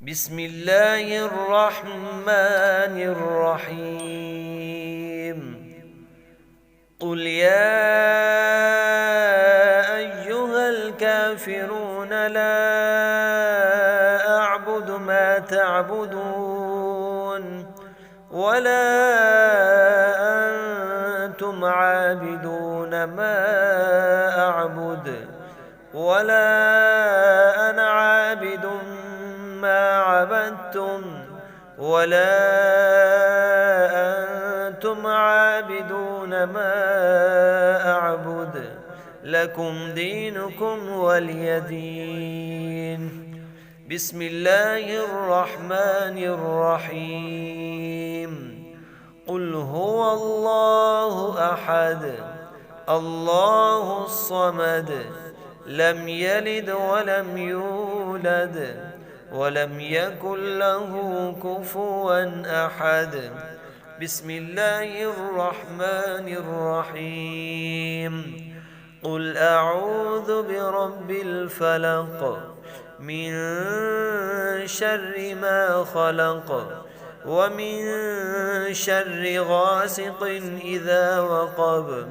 بسم الله الرحمن الرحيم. قل يا أيها الكافرون لا أعبد ما تعبدون ولا أنتم عابدون ما أعبد ولا أنا عابد ما عبدتم ولا أنتم عابدون ما أعبد لكم دينكم ولي دين. بسم الله الرحمن الرحيم. قل هو الله أحد الله الصمد لم يلد ولم يولد ولم يكن له كفوا أحد. بسم الله الرحمن الرحيم. قل أعوذ برب الفلق من شر ما خلق ومن شر غاسق إذا وقب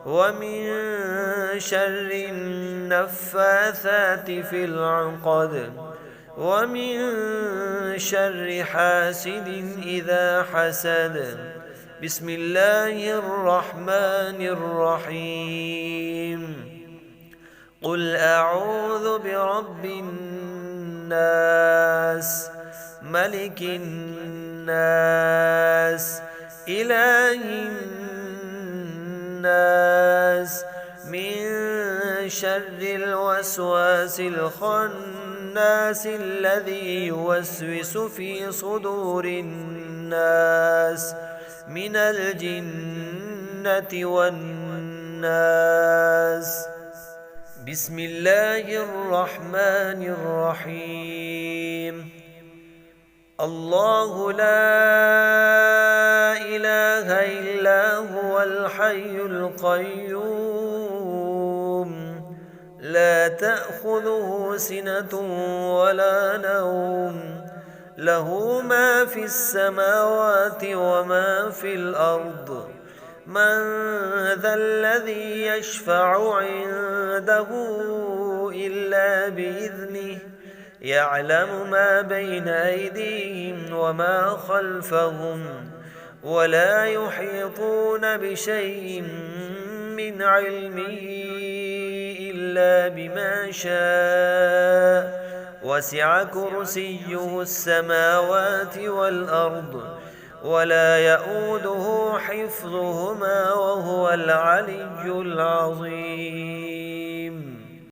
ومن شر النفاثات في العقد ومن شر حاسد إذا حسد. بسم الله الرحمن الرحيم. قل أعوذ برب الناس ملك الناس إله الناس من شر الوسواس الخناس الذي يوسوس في صدور الناس من الجنة والناس. بسم الله الرحمن الرحيم. الله لا إله إلا هو الحي القيوم لا تأخذه سنة ولا نوم له ما في السماوات وما في الأرض. من ذا الذي يشفع عنده إلا بإذنه يعلم ما بين أيديهم وما خلفهم ولا يحيطون بشيء من علمه إلا بما شاء وسع كرسيه السماوات والأرض ولا يؤوده حفظهما وهو العلي العظيم.